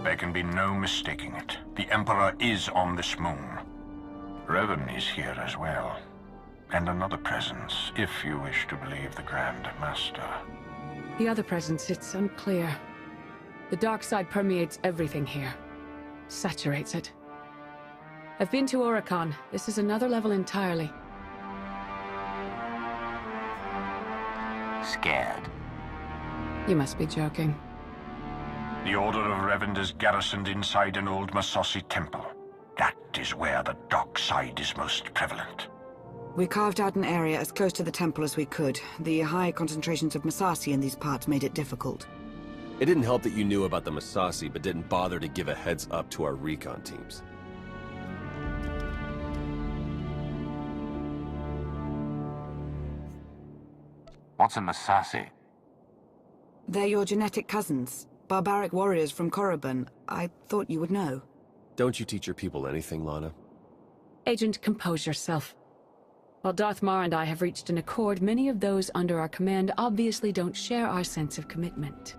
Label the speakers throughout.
Speaker 1: There can be no mistaking it. The Emperor is on this moon. Revan is here as well. And another presence, if you wish to believe the Grand Master.
Speaker 2: The other presence, it's unclear. The dark side permeates everything here. Saturates it. I've been to Oricon. This is another level entirely.
Speaker 3: Scared?
Speaker 2: You must be joking.
Speaker 1: The Order of Revan is garrisoned inside an old Massassi temple. That is where the dark side is most prevalent.
Speaker 4: We carved out an area as close to the temple as we could. The high concentrations of Massassi in these parts made it difficult.
Speaker 5: It didn't help that you knew about the Massassi, but didn't bother to give a heads up to our recon teams.
Speaker 3: What's a Massassi?
Speaker 4: They're your genetic cousins. Barbaric warriors from Korriban. I thought you would know.
Speaker 5: Don't you teach your people anything, Lana?
Speaker 2: Agent, compose yourself. While Darth Mar and I have reached an accord, many of those under our command obviously don't share our sense of commitment.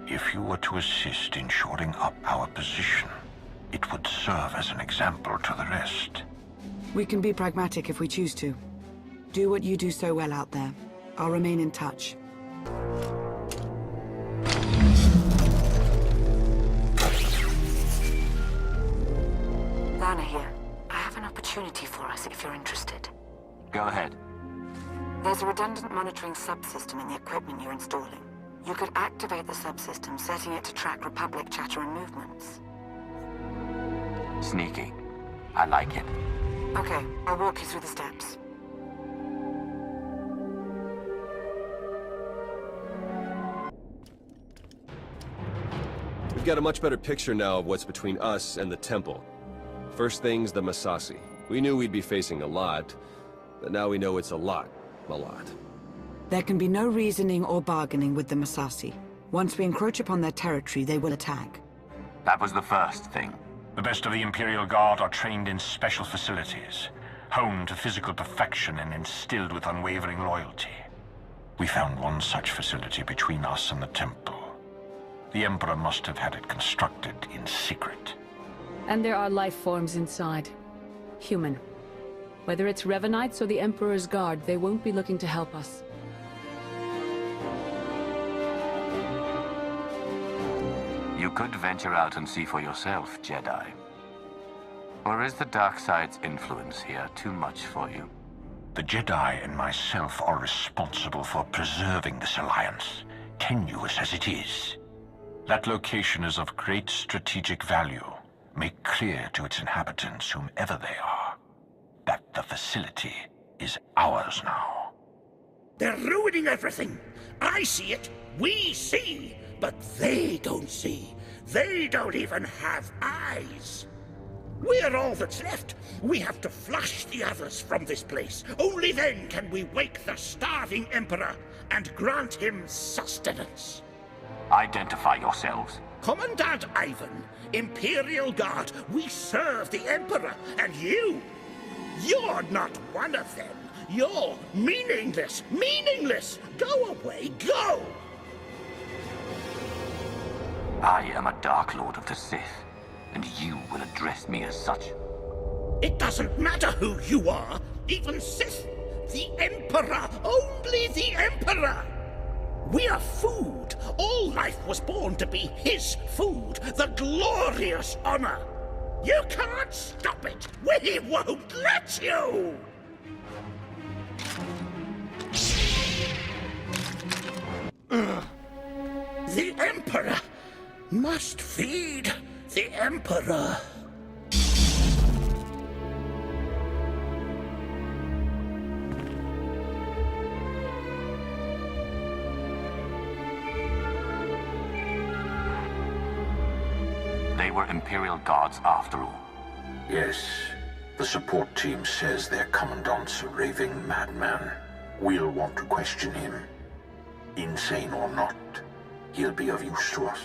Speaker 1: If you were to assist in shoring up our position, it would serve as an example to the rest.
Speaker 4: We can be pragmatic if we choose to. Do what you do so well out there. I'll remain in touch.
Speaker 6: Lana here. I have an opportunity for us if you're interested.
Speaker 3: Go ahead.
Speaker 6: There's a redundant monitoring subsystem in the equipment you're installing. You could activate the subsystem, setting it to track Republic chatter and movements.
Speaker 3: Sneaky. I like it.
Speaker 6: Okay, I'll walk you through the steps.
Speaker 5: We've got a much better picture now of what's between us and the temple. First thing's the Massassi. We knew we'd be facing a lot, but now we know it's a lot.
Speaker 4: There can be no reasoning or bargaining with the Massassi. Once we encroach upon their territory, they will attack.
Speaker 3: That was the first thing.
Speaker 1: The best of the Imperial Guard are trained in special facilities, honed to physical perfection and instilled with unwavering loyalty. We found one such facility between us and the temple. The Emperor must have had it constructed in secret.
Speaker 2: And there are life forms inside. Human. Whether it's Revanites or the Emperor's Guard, they won't be looking to help us.
Speaker 3: You could venture out and see for yourself, Jedi. Or is the dark side's influence here too much for you?
Speaker 1: The Jedi and myself are responsible for preserving this alliance, tenuous as it is. That location is of great strategic value. Make clear to its inhabitants, whomever they are, that the facility is ours now.
Speaker 7: They're ruining everything. I see it. We see. But they don't see. They don't even have eyes. We're all that's left. We have to flush the others from this place. Only then can we wake the starving Emperor and grant him sustenance.
Speaker 3: Identify yourselves.
Speaker 7: Commandant Ivan, Imperial Guard, we serve the Emperor, and you're not one of them. You're meaningless, meaningless! Go away, go!
Speaker 3: I am a Dark Lord of the Sith, and you will address me as such.
Speaker 7: It doesn't matter who you are, even Sith. The Emperor, only the Emperor! We are food. All life was born to be his food, the glorious honor. You can't stop it. We won't let you! The Emperor must feed the Emperor.
Speaker 3: They were Imperial Guards after all.
Speaker 1: Yes, the support team says their commandant's a raving madman. We'll want to question him. Insane or not, he'll be of use to us.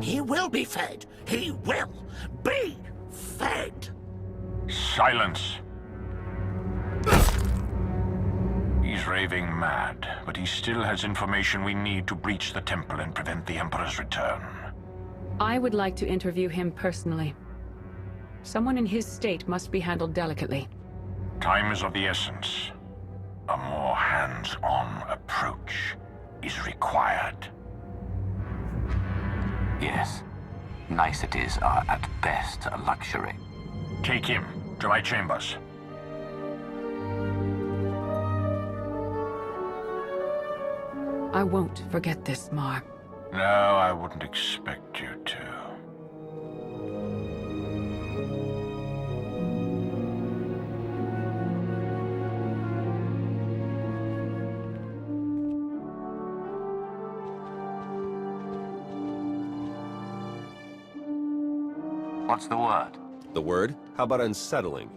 Speaker 7: He will be fed. He will. be fed.
Speaker 1: Silence. He's raving mad, but he still has information we need to breach the temple and prevent the Emperor's return.
Speaker 2: I would like to interview him personally. Someone in his state must be handled delicately.
Speaker 1: Time is of the essence. A more hands-on approach is required.
Speaker 3: Yes. Niceties are at best a luxury.
Speaker 1: Take him to my chambers.
Speaker 2: I won't forget this, Mar.
Speaker 1: No, I wouldn't expect you to.
Speaker 3: What's the word?
Speaker 5: The word? How about unsettling?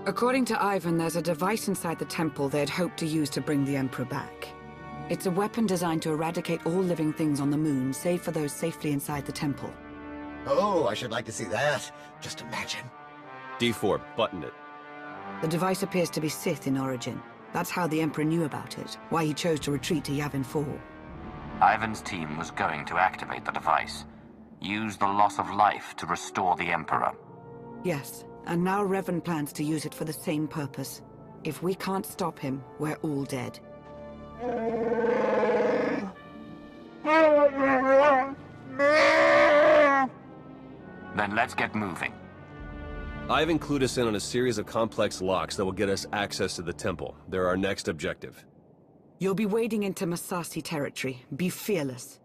Speaker 4: According to Ivan, there's a device inside the temple they'd hoped to use to bring the Emperor back. It's a weapon designed to eradicate all living things on the moon, save for those safely inside the temple.
Speaker 8: Oh, I should like to see that. Just imagine.
Speaker 5: D4, button it.
Speaker 4: The device appears to be Sith in origin. That's how the Emperor knew about it, why he chose to retreat to Yavin 4.
Speaker 3: Ivan's team was going to activate the device. Use the loss of life to restore the Emperor.
Speaker 4: Yes, and now Revan plans to use it for the same purpose. If we can't stop him, we're all dead.
Speaker 3: Then let's get moving.
Speaker 5: Ivan clued us in on a series of complex locks that will get us access to the temple. They're our next objective.
Speaker 4: You'll be wading into Masasi territory. Be fearless.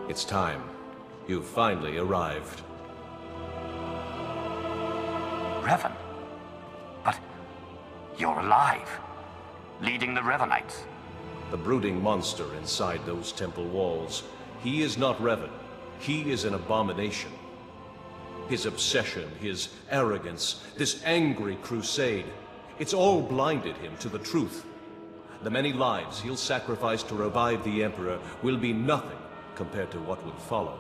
Speaker 9: It's time. You've finally arrived.
Speaker 3: Revan? But you're alive. Leading the Revanites.
Speaker 9: The brooding monster inside those temple walls. He is not Revan. He is an abomination. His obsession, his arrogance, this angry crusade, it's all blinded him to the truth. The many lives he'll sacrifice to revive the Emperor will be nothing compared to what would follow.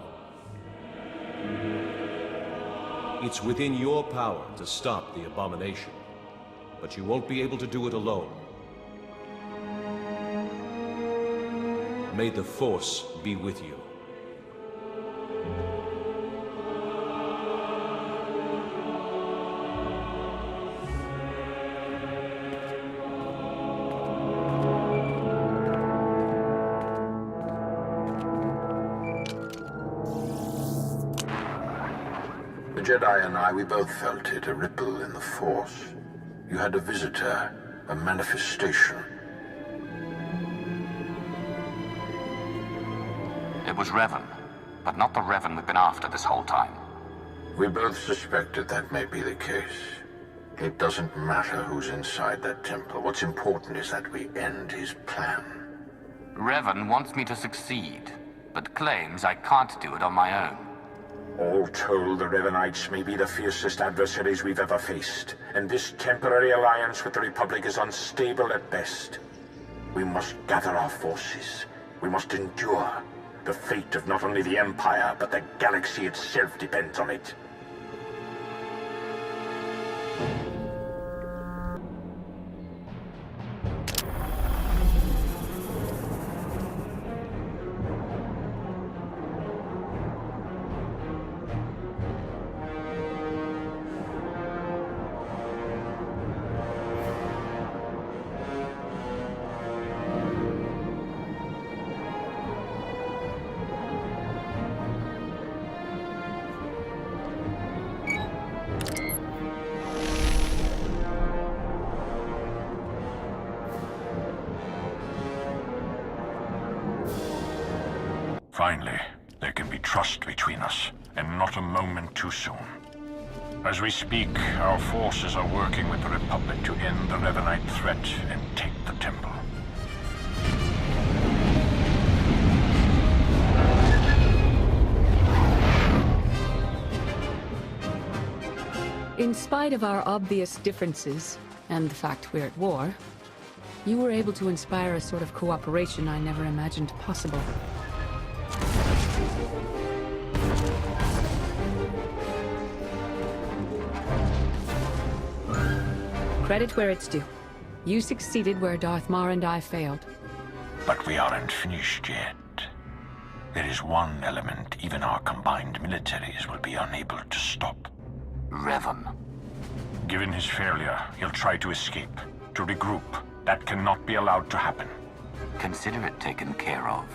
Speaker 9: It's within your power to stop the abomination, but you won't be able to do it alone. May the Force be with you.
Speaker 1: The Jedi and I, we both felt it, a ripple in the Force. You had a visitor, a manifestation.
Speaker 3: It was Revan, but not the Revan we've been after this whole time.
Speaker 1: We both suspected that may be the case. It doesn't matter who's inside that temple. What's important is that we end his plan.
Speaker 3: Revan wants me to succeed, but claims I can't do it on my own.
Speaker 1: All told, the Revanites may be the fiercest adversaries we've ever faced, and this temporary alliance with the Republic is unstable at best. We must gather our forces. We must endure. The fate of not only the Empire, but the galaxy itself depends on it. Finally, there can be trust between us, and not a moment too soon. As we speak, our forces are working with the Republic to end the Revanite threat and take the temple.
Speaker 2: In spite of our obvious differences, and the fact we're at war, you were able to inspire a sort of cooperation I never imagined possible. Credit where it's due. You succeeded where Darth Mar and I failed.
Speaker 1: But we aren't finished yet. There is one element even our combined militaries will be unable to stop.
Speaker 3: Revan.
Speaker 1: Given his failure, he'll try to escape, to regroup. That cannot be allowed to happen.
Speaker 3: Consider it taken care of.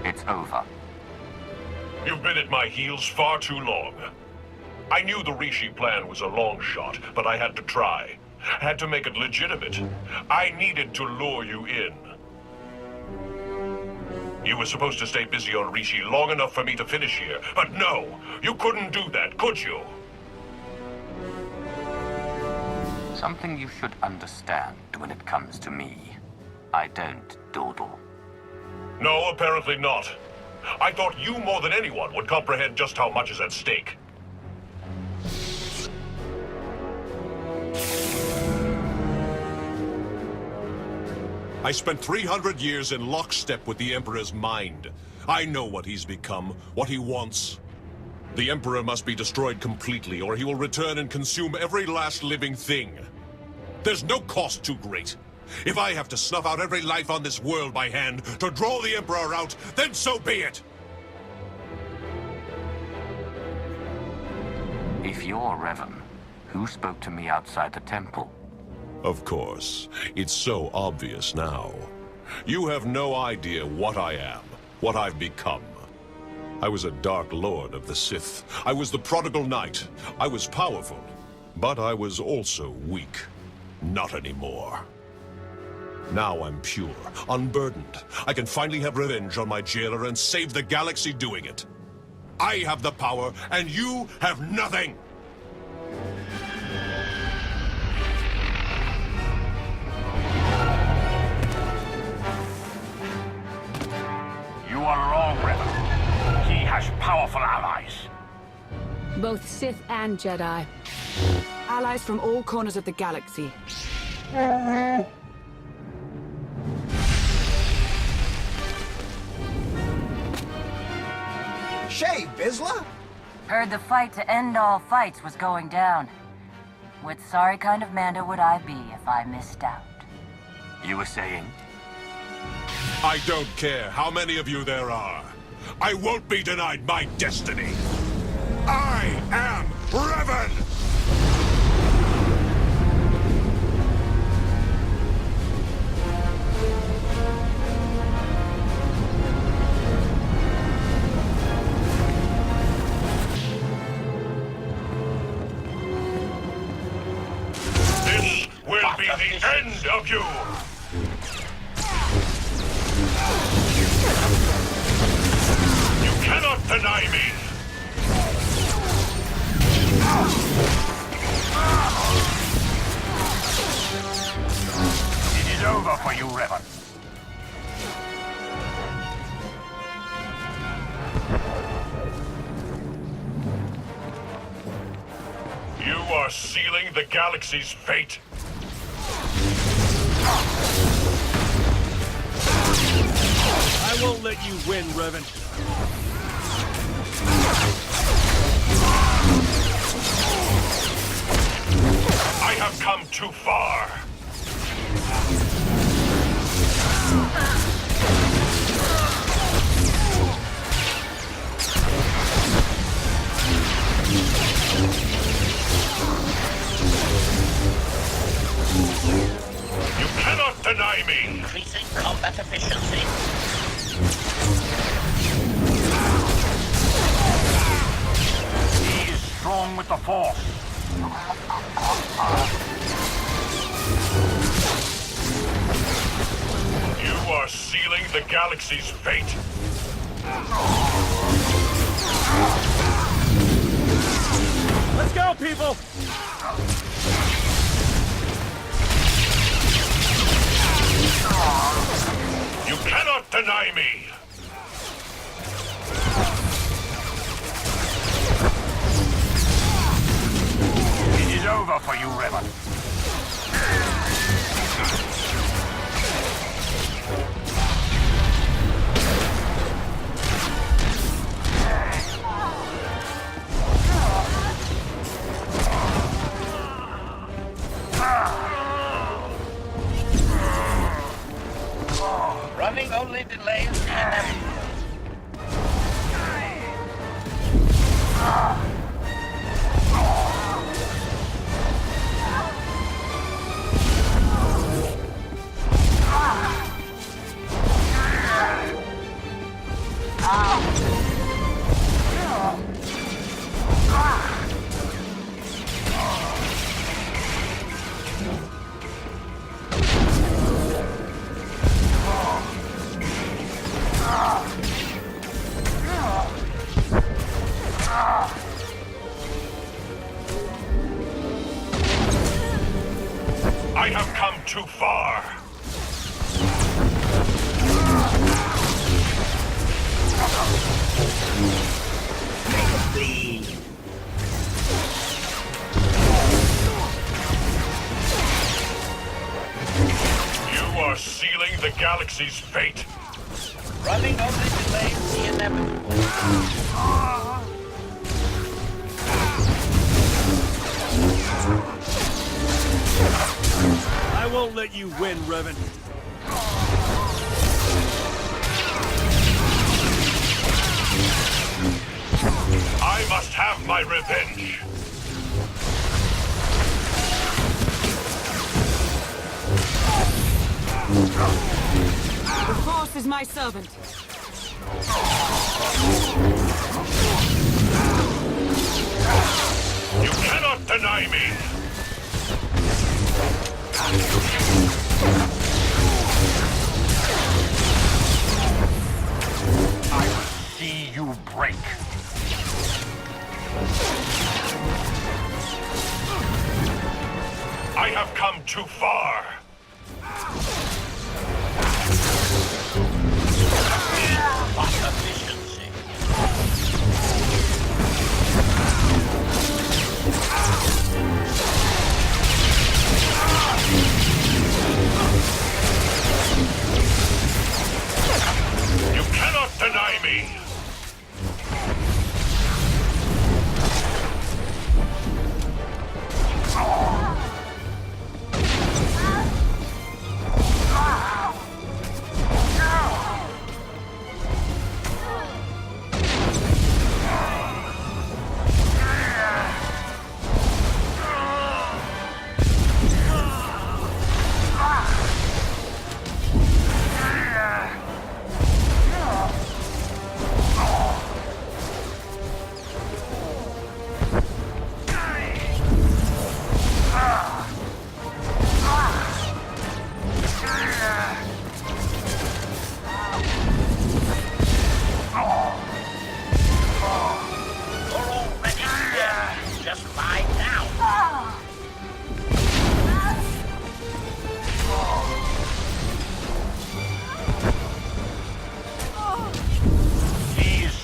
Speaker 3: It's over.
Speaker 10: You've been at my heels far too long. I knew the Rishi plan was a long shot, but I had to try. Had to make it legitimate. I needed to lure you in. You were supposed to stay busy on Rishi long enough for me to finish here, but no! You couldn't do that, could you?
Speaker 3: Something you should understand when it comes to me. I don't dawdle.
Speaker 10: No, apparently not. I thought you more than anyone would comprehend just how much is at stake.
Speaker 9: I spent 300 years in lockstep with the Emperor's mind. I know what he's become, what he wants. The Emperor must be destroyed completely, or he will return and consume every last living thing. There's no cost too great. If I have to snuff out every life on this world by hand to draw the Emperor out, then so be it!
Speaker 3: If you're Revan, who spoke to me outside the temple?
Speaker 9: Of course. It's so obvious now. You have no idea what I am, what I've become. I was a Dark Lord of the Sith. I was the prodigal knight. I was powerful, but I was also weak. Not anymore. Now I'm pure, unburdened. I can finally have revenge on my jailer and save the galaxy doing it. I have the power, and you have nothing!
Speaker 1: You are wrong, Revan. He has powerful allies.
Speaker 2: Both Sith and Jedi.
Speaker 4: Allies from all corners of the galaxy.
Speaker 8: Shay, Vizsla?
Speaker 11: Heard the fight to end all fights was going down. What sorry kind of Mando would I be if I missed out?
Speaker 3: You were saying?
Speaker 9: I don't care how many of you there are. I won't be denied my destiny. I am Revan!
Speaker 10: This will be the end of you! You cannot deny me! You are sealing the galaxy's fate.
Speaker 9: I won't let you win, Revan.
Speaker 10: I have come too far. You cannot deny me!
Speaker 7: Increasing combat efficiency.
Speaker 1: He is strong with the Force.
Speaker 10: You are sealing the galaxy's fate.
Speaker 9: Let's go, people!
Speaker 10: You cannot deny me!
Speaker 1: It is over for you, Revan.
Speaker 7: Running only delays the inevitable.
Speaker 10: I have come too far. You are sealing the galaxy's fate.
Speaker 7: Running only delays the inevitable.
Speaker 9: I won't let you win, Revan.
Speaker 10: I must have my revenge.
Speaker 4: The Force is my servant.
Speaker 10: You cannot deny me.
Speaker 1: I will see you break.
Speaker 10: I have come too far.
Speaker 7: What efficiency.
Speaker 10: You cannot deny me.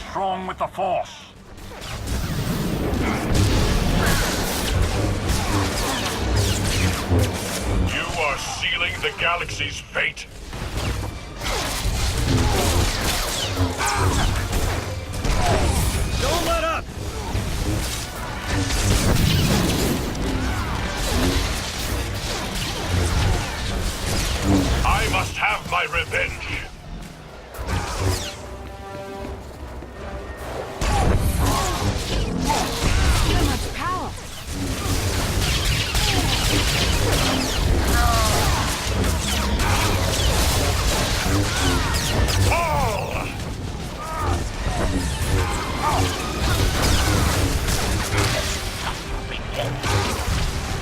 Speaker 1: Strong with the Force.
Speaker 10: sealing the galaxy's fate.
Speaker 7: Don't let up!
Speaker 10: I must have my revenge.
Speaker 2: So much power!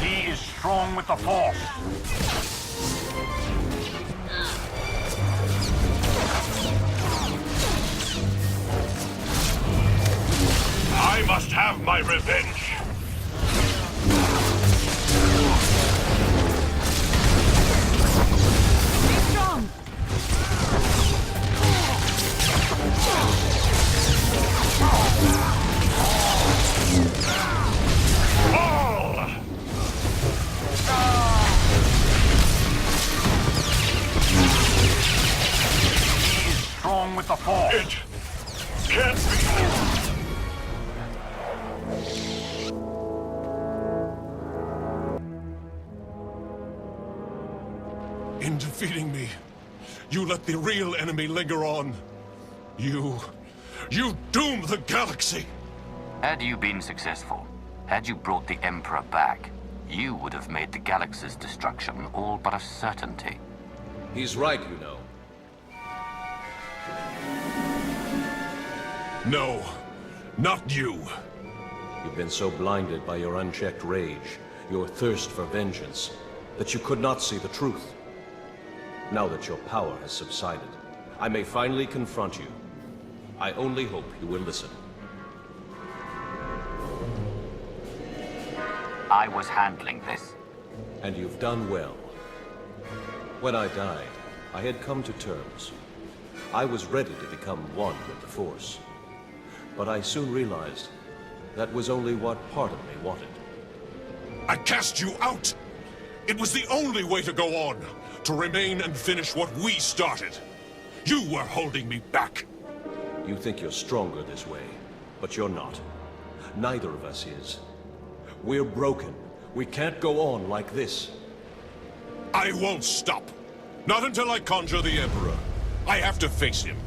Speaker 1: He is strong with the Force.
Speaker 10: I must have my revenge.
Speaker 2: Be strong!
Speaker 10: Fall!
Speaker 1: He is strong with the Force.
Speaker 10: It can't be.
Speaker 9: In defeating me, you let the real enemy linger on. You doomed the galaxy!
Speaker 3: Had you been successful, had you brought the Emperor back, you would have made the galaxy's destruction all but a certainty.
Speaker 9: He's right, you know. No, not you. You've been so blinded by your unchecked rage, your thirst for vengeance, that you could not see the truth. Now that your power has subsided, I may finally confront you. I only hope you will listen.
Speaker 3: I was handling this.
Speaker 9: And you've done well. When I died, I had come to terms. I was ready to become one with the Force. But I soon realized that was only what part of me wanted.
Speaker 10: I cast you out! It was the only way to go on, to remain and finish what we started. You were holding me back.
Speaker 9: You think you're stronger this way, but you're not. Neither of us is. We're broken. We can't go on like this.
Speaker 10: I won't stop. Not until I conjure the Emperor. I have to face him.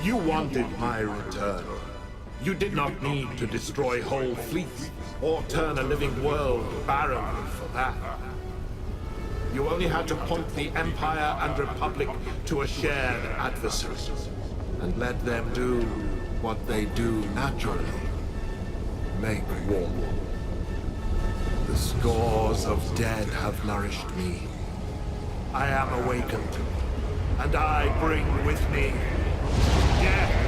Speaker 7: You wanted my return. You did not need to destroy whole fleets or turn a living world barren for that. You only had to point the Empire and Republic to a shared adversary and let them do what they do naturally. Make war. The scores of dead have nourished me. I am awakened, and I bring with me death.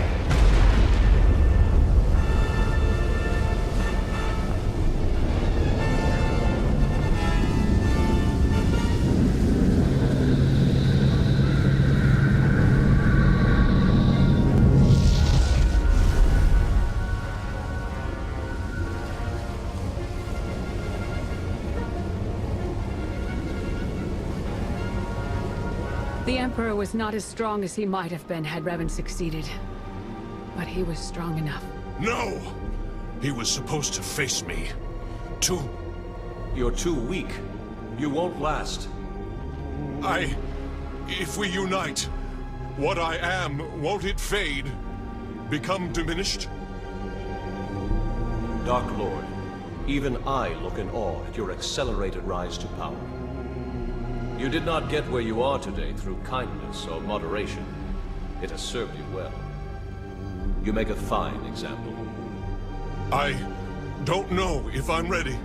Speaker 2: The Emperor was not as strong as he might have been had Revan succeeded. But he was strong enough.
Speaker 10: No! He was supposed to face me.
Speaker 9: You're too weak. You won't last.
Speaker 10: If we unite, what I am, won't it fade? Become diminished?
Speaker 9: Dark Lord, even I look in awe at your accelerated rise to power. You did not get where you are today through kindness or moderation. It has served you well. You make a fine example.
Speaker 10: I don't know if I'm ready.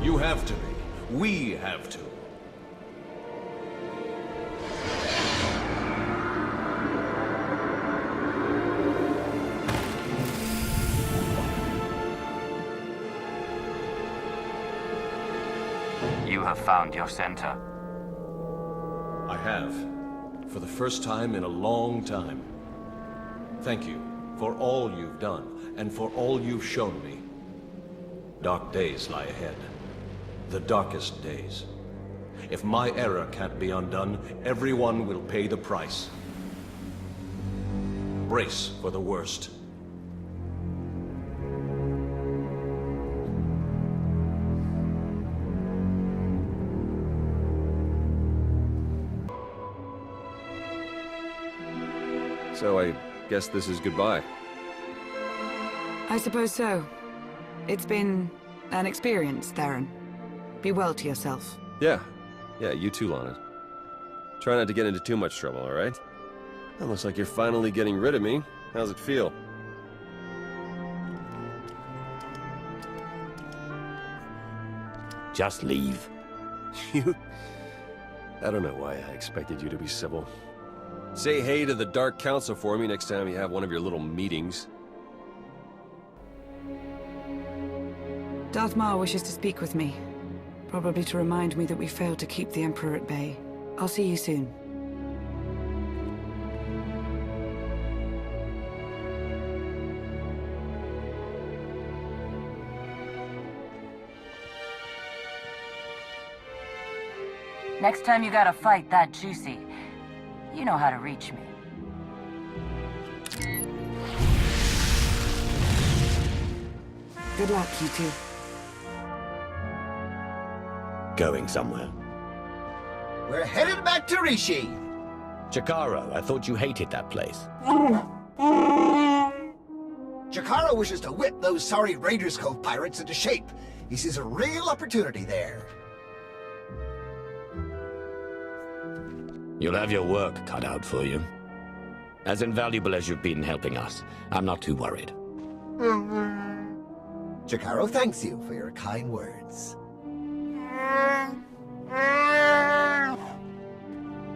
Speaker 9: You have to be. We have to.
Speaker 3: You have found your center.
Speaker 9: I have. for the first time in a long time. Thank you for all you've done, and for all you've shown me. Dark days lie ahead. The darkest days. If my error can't be undone, everyone will pay the price. Brace for the worst.
Speaker 5: So I guess this is goodbye.
Speaker 4: I suppose so. It's been an experience, Theron. Be well to yourself.
Speaker 5: Yeah, you too, Lana. Try not to get into too much trouble, alright? It looks like you're finally getting rid of me. How's it feel?
Speaker 12: Just leave.
Speaker 5: You... I don't know why I expected you to be civil. Say hey to the Dark Council for me next time you have one of your little meetings.
Speaker 4: Darth Maul wishes to speak with me. Probably to remind me that we failed to keep the Emperor at bay. I'll see you soon.
Speaker 11: Next time you got a fight that juicy, you know how to reach me.
Speaker 4: Good luck, you two.
Speaker 12: Going somewhere.
Speaker 8: We're headed back to Rishi.
Speaker 12: Chikaro, I thought you hated that place.
Speaker 8: Chikaro wishes to whip those sorry Raiders Cove pirates into shape. He sees a real opportunity there.
Speaker 12: You'll have your work cut out for you. As invaluable as you've been helping us, I'm not too worried.
Speaker 8: Chikaro thanks you for your kind words.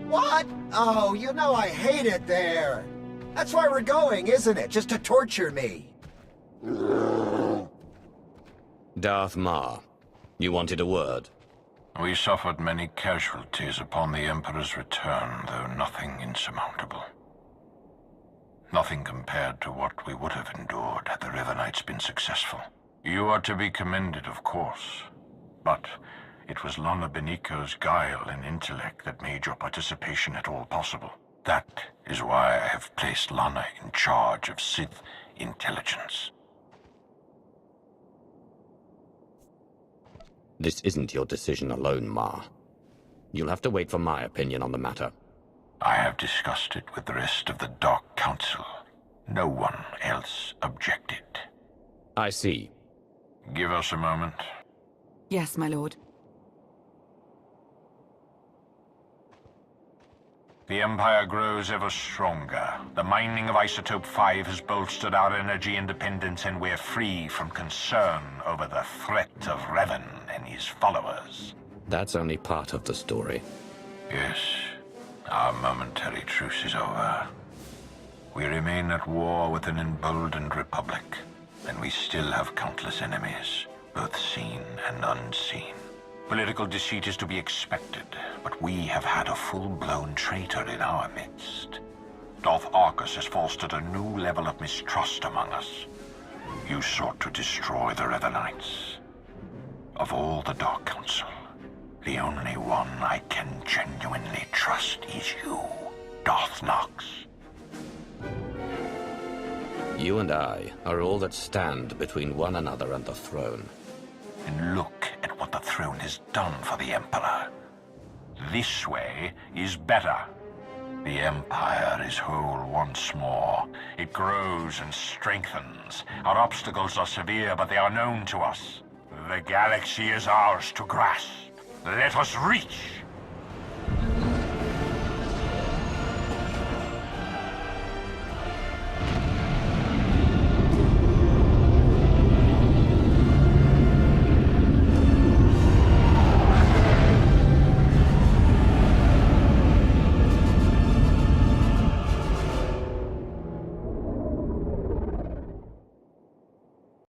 Speaker 8: What? Oh, you know I hate it there. That's why we're going, isn't it? Just to torture me.
Speaker 12: Darth Maul, you wanted a word.
Speaker 1: We suffered many casualties upon the Emperor's return, though nothing insurmountable. Nothing compared to what we would have endured had the River Knights been successful. You are to be commended, of course, but it was Lana Beniko's guile and intellect that made your participation at all possible. That is why I have placed Lana in charge of Sith intelligence.
Speaker 12: This isn't your decision alone, Ma. You'll have to wait for my opinion on the matter.
Speaker 1: I have discussed it with the rest of the Dark Council. No one else objected.
Speaker 12: I see.
Speaker 1: Give us a moment.
Speaker 4: Yes, my lord.
Speaker 1: The Empire grows ever stronger. The mining of Isotope 5 has bolstered our energy independence, and we're free from concern over the threat of Revan and his followers.
Speaker 12: That's only part of the story.
Speaker 1: Yes. Our momentary truce is over. We remain at war with an emboldened Republic, and we still have countless enemies, both seen and unseen. Political deceit is to be expected, but we have had a full-blown traitor in our midst. Darth Arcus has fostered a new level of mistrust among us. You sought to destroy the Revanites. Of all the Dark Council, the only one I can genuinely trust is you, Darth Nox.
Speaker 12: You and I are all that stand between one another and the throne.
Speaker 1: And look at what the throne has done for the Emperor. This way is better. The Empire is whole once more. It grows and strengthens. Our obstacles are severe, but they are known to us. The galaxy is ours to grasp. Let us reach